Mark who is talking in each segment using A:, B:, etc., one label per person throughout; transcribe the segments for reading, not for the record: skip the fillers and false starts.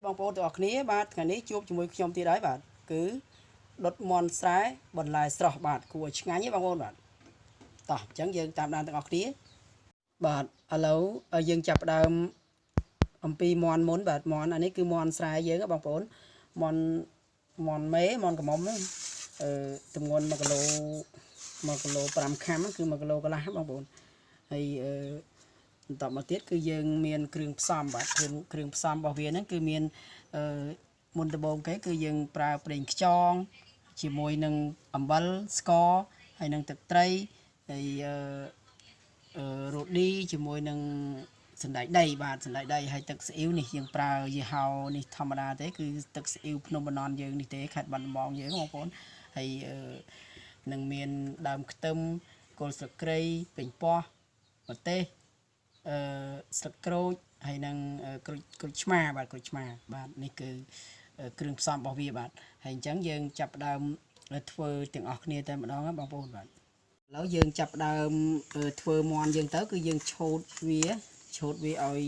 A: បងប្អូនទាំងអស់គ្នាបាទថ្ងៃនេះជួបជាមួយខ្ញុំទៀតហើយបាទគឺដុតមន់ស្រែបន្លែស្រស់បាទគួរឆ្ងាញ់ទេបងប្អូនបាទតោះអញ្ចឹងយើងតាមដានទាំងអស់គ្នាបាទឥឡូវយើងចាប់ផ្ដើមអំពីមន់មុនបាទមន់អានេះគឺមន់ស្រែយើងបងប្អូនមន់មេមន់កមុំទម្ងន់1គីឡូ5ខាំគឺ1គីឡូកន្លះបងប្អូនហើយបន្តមកទៀតគឺយើងមានគ្រឿងផ្សំបាទគ្រឿងផ្សំរបស់វាហ្នឹងគឺមានមុនដំបូងគេគឺយើងប្រើប្រេងខ្យងជាមួយនឹងអំបិលស្ករហើយនឹងទឹកត្រីហើយរ៉ូឌីជាមួយនឹងសណ្តែកដីបាទសណ្តែកដីហើយទឹកស៊ីអ៊ីវនេះយើងប្រើយីហោនេះធម្មតាទេគឺទឹកស៊ីអ៊ីវភ្នំបន្នន់យើងនេះទេខេត្តបាត់ដំបងយើងបងប្អូនហើយនឹងមានដើមខ្ទឹមគល់ស្លឹកគ្រៃពេញប៉ោះម្ទេសស្លឹកក្រូចហើយនឹងក្រូចឆ្មាបាទក្រូចឆ្មាបាទនេះគឺគ្រឿងផ្សំរបស់វាបាទហើយអញ្ចឹងយើងចាប់ផ្ដើមធ្វើទាំងអស់គ្នាតែម្ដងបងប្អូនបាទឥឡូវយើងចាប់ផ្ដើមធ្វើមាន់យើងទៅគឺយើងឆូតវាឲ្យ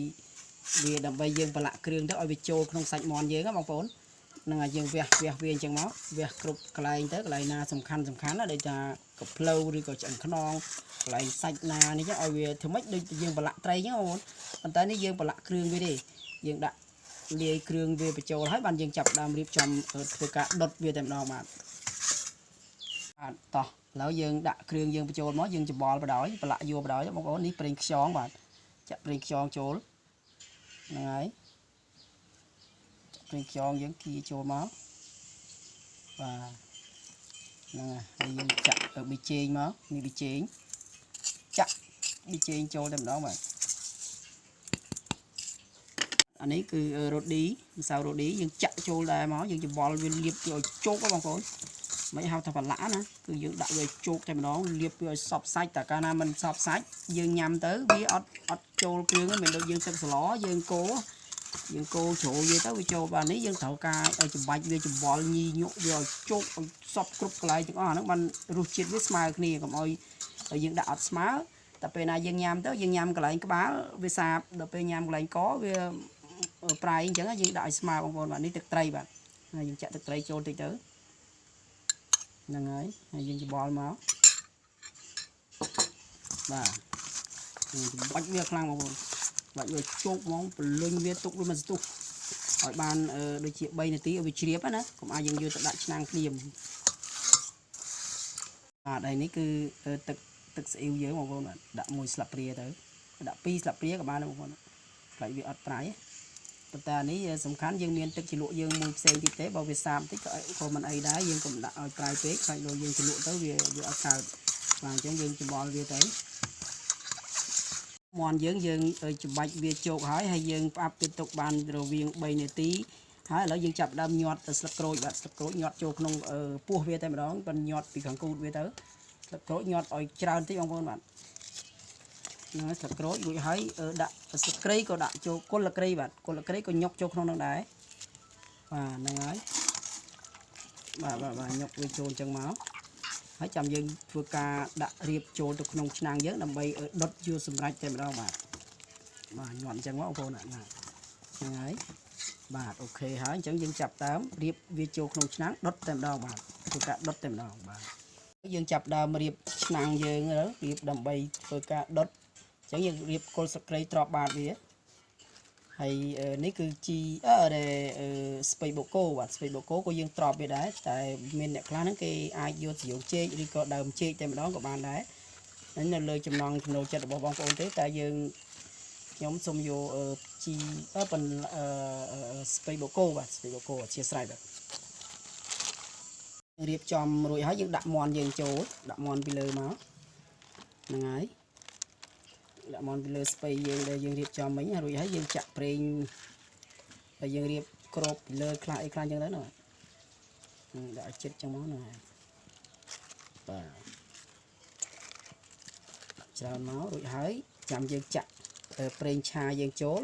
A: វាដើម្បីយើងប្រឡាក់គ្រឿងទៅឲ្យវាចូលក្នុងសាច់មាន់យើងណាបងប្អូននឹងឲ្យយើងវះវាអញ្ចឹងមកវះគ្រប់កន្លែងទៅកន្លែងណាសំខាន់ណាដូចថាកភ្លៅឬក៏ឆ្អឹងខ្នងកន្លែងសាច់ណានេះចឹងឲ្យវាធ្វើម៉េចដូចយើងប្រឡាក់ត្រីចឹងបងប្អូនប៉ុន្តែនេះយើងប្រឡាក់គ្រឿងវាទេយើងដាក់លាយគ្រឿងវាបញ្ចូលហើយបានយើងចាប់ដើមរៀបចំធ្វើការដុតវាតែម្ដងបាទតោះឥឡូវយើងដាក់គ្រឿងយើងបញ្ចូលមកយើងច្បល់បដ ாய் ប្រឡាក់យួរបដ ாய் បងប្អូននេះប្រេងខ្យងបាទចាក់ប្រេងខ្យងចូលហ្នឹងហើយប្រេងខ្យងយើងគីចូលមកបាទហ្នឹងហើយយើងចាក់ប៊ីចេងមកនេះប៊ីចេងចាក់ប៊ីចេងចូលតែម្ដងបាទអានេះគឺរ៉ូឌីម្សៅរ៉ូឌីយើងចាក់ចូលដែរមកយើងច្បល់វាលាបវាឲ្យជោគបងប្អូនមិនហៅថាប្រឡាក់ណាគឺយើងដាក់វាជោគតែម្ដងលាបវាឲ្យសព្វសាច់តែកាលណាមិនសព្វសាច់យើងញ៉ាំទៅវាអត់ចូលគ្រឿងទេមិនដូចយើងទឹកសឡយើងកូរជ្រោយវាទៅវាចូលបាទនេះយើងត្រូវការឲ្យច្បាច់វាច្បល់ញីញុកវាឲ្យជោគឲ្យសព្វគ្រប់កន្លែងទាំងអស់អាហ្នឹងបានរសជាតិវាស្មើគ្នាកុំឲ្យយើងដាក់អត់ស្មើតែពេលណាយើងញ៉ាំទៅយើងញ៉ាំកន្លែងក្បាលវាសាបដល់ពេលញ៉ាំកន្លែងកវាប្រៃអញ្ចឹងយើងដាក់ឲ្យស្មើបងប្អូនបាទនេះទឹកត្រីបាទហើយយើងចាក់ទឹកត្រីចូលតិចទៅហ្នឹងហើយយើងច្បល់មកបាទបាច់វាខ្លាំងបងប្អូនបាច់វាជោគហ្មងពលុញវាទុកវាមិនស្ទុះឲ្យបានដូចជា3នាទីឲ្យវាជ្រាបណាកុំឲ្យយើងយកទៅដាក់ឆ្នាំងភ្លាមបាទហើយនេះគឺទឹកស្អ៊ីវយើងបងប្អូនបាទដាក់1ស្លាបព្រាទៅដាក់2ស្លាបព្រាក៏បានដែរបងប្អូនខ្លាចវាអត់ប្រៃប៉ុន្តែនេះសំខាន់យើងមានទឹកជ្រលក់យើងមួយផ្សេងទៀតទេបើវាសាបតិចក៏មិនអីដែរយើងកុំដាក់ឲ្យប្រៃពេកខ្លាចលោកយើងជ្រលក់ទៅវាអត់កើតបាទអញ្ចឹងយើងច្បល់វាទៅមាន់យើងច្បាច់វាជោគហើយយើងផ្អាប់វាទុកបានរវាង3នាទីហើយឥឡូវយើងចាប់ដើមញាត់ស្លឹកក្រូចបាទស្លឹកក្រូចញាត់ចូលក្នុងពោះវាតែម្ដងប៉ុនញាត់ពីខាងគូតវាទៅស្លឹកក្រូចញាត់ឲ្យច្រើនតិចបងប្អូនបាទហ្នឹងស្លឹកក្រូចរួចហើយដាក់ស្លឹកគ្រៃក៏ដាក់ចូលគល់ក្រីបាទគល់ក្រីក៏ញុកចូលក្នុងនោះដែរបាទហ្នឹងហើយបាទញុកវាចូលអញ្ចឹងមកហើយចាំយើងធ្វើការដាក់រៀបចូលទៅក្នុងឆ្នាំងយើងដើម្បីដុតយកសម្រាប់តែម្ដងបាទញាត់អញ្ចឹងមកបងប្អូនហ្នឹងហើយបាទអូខេហើយអញ្ចឹងយើងចាប់តាមរៀបវាចូលក្នុងឆ្នាំងដុតតែម្ដងបាទធ្វើការដុតតែម្ដងបាទយើងចាប់ដើមរៀបឆ្នាំងយើងរៀបដើម្បីធ្វើការដុតអញ្ចឹងយើងរៀបគល់ស្លឹកគ្រៃទ្រាប់បាតវាហើយនេះគឺជីស្ពៃបូកូបាទស្ពៃបូកូក៏យើងទ្រាប់វាដែរតែមានអ្នកខ្លះហ្នឹងគេអាចយកស្រយោងចេកឬក៏ដើមចេកតែម្ដងក៏បានដែរនៅលើចំណង់ចំណូលចិត្តរបស់បងប្អូនទេតែខ្ញុំសូមយកជីស្ពៃបូកូបាទស្ពៃបូកូអធិស្ឋានបាទរៀបចំរួចហើយយើងដាក់មាន់យើងចូលដាក់មាន់ពីលើមកហ្នឹងហើយដាក់មាន់ពីលើស្ពៃយើងដែលយើងរៀបចំមិញរួចហើយយើងចាក់ប្រេងហើយយើងរៀបក្របពីលើខ្លះអីខ្លះអញ្ចឹងទៅណាដាក់ឲ្យជិតអញ្ចឹងមកណាបាទច្រើនមករួចហើយចាំយើងចាក់ប្រេងឆាយើងចូល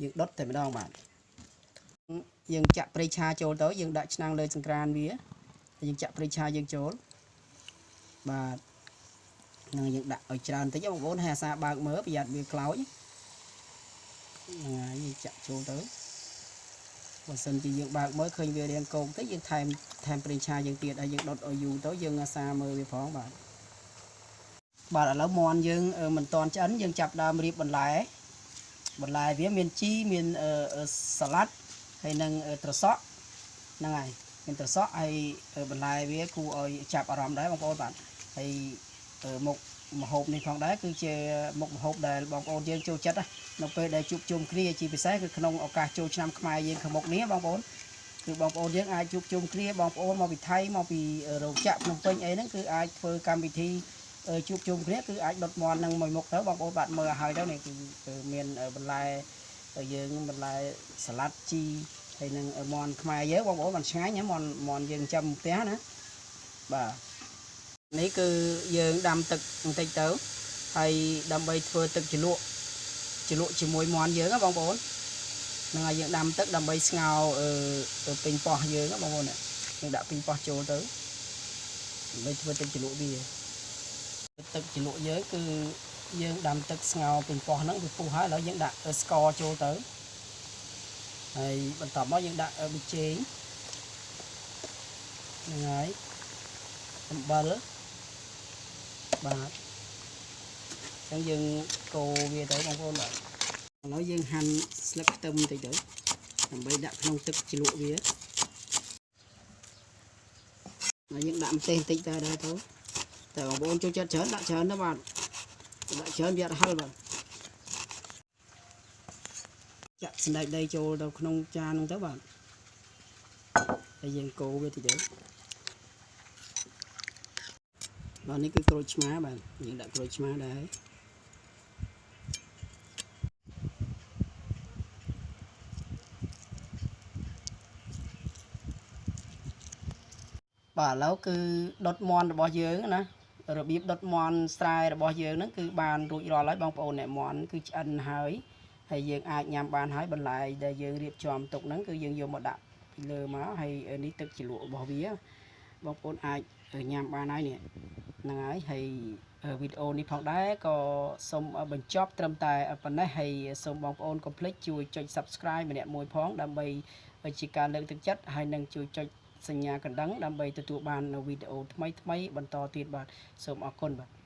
A: យើងដុតតែម្ដងបាទយើងចាក់ប្រេងឆាចូលទៅយើងដាក់ឆ្នាំងលើចង្ក្រានវាយើងចាក់ប្រេងឆាយើងចូលបាទនឹងយើងដាក់ឲ្យច្រើនតិចបងប្អូនហើយអាសាបើកមើលប្រយ័ត្នវាខ្លោចហ្នឹងហើយយើងចាក់ចូលទៅ បើសិនជាយើងបើកមើលឃើញវារាងកោងទៅយើងថែមប្រេងឆាយើងទៀតហើយយើងដុតឲ្យយូរទៅយើងអាសាមើលវាផងបាទឥឡូវមាន់យើងមិនតន់ឆ្អិនយើងចាប់ដើមរៀបបន្លែវាមានជីមានសាឡាត់ហើយនឹងត្រសក់ហ្នឹងហើយមានត្រសក់ហើយបន្លែវាគួរឲ្យចាប់អារម្មណ៍ដែរបងប្អូនបាទហើយមុខម្ហូបនេះផងដែរគឺជាមុខម្ហូបដែលបងប្អូនយើងចូលចិត្តនៅពេលដែលជួបជុំគ្នាជាពិសេសគឺក្នុងឱកាសចូលឆ្នាំខ្មែរយើងខាងមុខនេះបងប្អូនគឺបងប្អូនយើងអាចជួបជុំគ្នាបងប្អូនមកពីថៃមកពីរោងចក្រភ្នំពេញអីហ្នឹងគឺអាចធ្វើកម្មវិធីជួបជុំគ្នាគឺអាចដុតមាន់នឹងមួយមុខទៅបងប្អូនបាទមើលឲ្យហើយទៅនេះគឺមានបន្លែយើងបន្លែសាឡាត់ជីហើយនឹងមាន់ខ្មែរយើងបងប្អូនបានឆ្ងាញ់មាន់យើងចាំផ្ទះណាបាទនេះគឺយើងដាំទឹកបន្តិចទៅហើយដើម្បីធ្វើទឹកជ្រលក់ជាមួយមាន់យើងណាបងប្អូនហ្នឹងហើយយើងដាំទឹកដើម្បីស្ងោរពេញប៉ោះយើងណាបងប្អូនយើងដាក់ពេញប៉ោះចូលទៅដើម្បីធ្វើទឹកជ្រលក់វាទឹកជ្រលក់យើងគឺយើងដាំទឹកស្ងោរពេញប៉ោះហ្នឹងវាពុះហើយឥឡូវយើងដាក់ស្ករចូលទៅហើយបន្ទាប់មកយើងដាក់ប៊ីចេងហ្នឹងហើយអំបិលបាទអញ្ចឹងយើងកូរវាទៅបងប្អូនបាទឥឡូវយើងហាន់ស្លឹកខ្ទឹមបន្តិចទៅដើម្បីដាក់ក្នុងទឹកជ្រលក់វាហើយយើងដាក់ម្ទេសបន្តិចទៅដែរទៅតែបងប្អូនចូលចិត្តច្រើនដាក់ច្រើនទៅបាទដាក់ច្រើនវាអត់ហឹលបាទចាក់សណ្តែកដីចូលទៅក្នុងចានហ្នឹងទៅបាទហើយយើងកូរវាតិចទៅបាទនេះគឺក្រូចឆ្មាបាទយើងដាក់ក្រូចឆ្មាដែរបាទឥឡូវគឺដុតមាន់របស់យើងណារបៀបដុតមាន់ស្រែរបស់យើងហ្នឹងគឺបានរួចរាល់ហើយបងប្អូនអ្នកមាន់គឺឆ្អិនហើយយើងអាចញ៉ាំបានហើយបន្លែដែលយើងរៀបចំទុកហ្នឹងគឺយើងយកមកដាក់ពីលើមកហើយនេះទឹកជ្រលក់របស់វាបងប្អូនអាចញ៉ាំបានហើយនេះហ្នឹងហើយវីដេអូនេះផងដែរក៏សូមបញ្ចប់ត្រឹមតែប៉ុណ្ណេះហើយសូមបងប្អូនកុំភ្លេចជួយចុច Subscribe ម្នាក់មួយផងដើម្បីជាការលើកទឹកចិត្តហើយនឹងជួយចុចសញ្ញាកណ្ដឹងដើម្បីទទួលបាននូវវីដេអូថ្មីបន្តទៀតបាទសូមអរគុណបាទ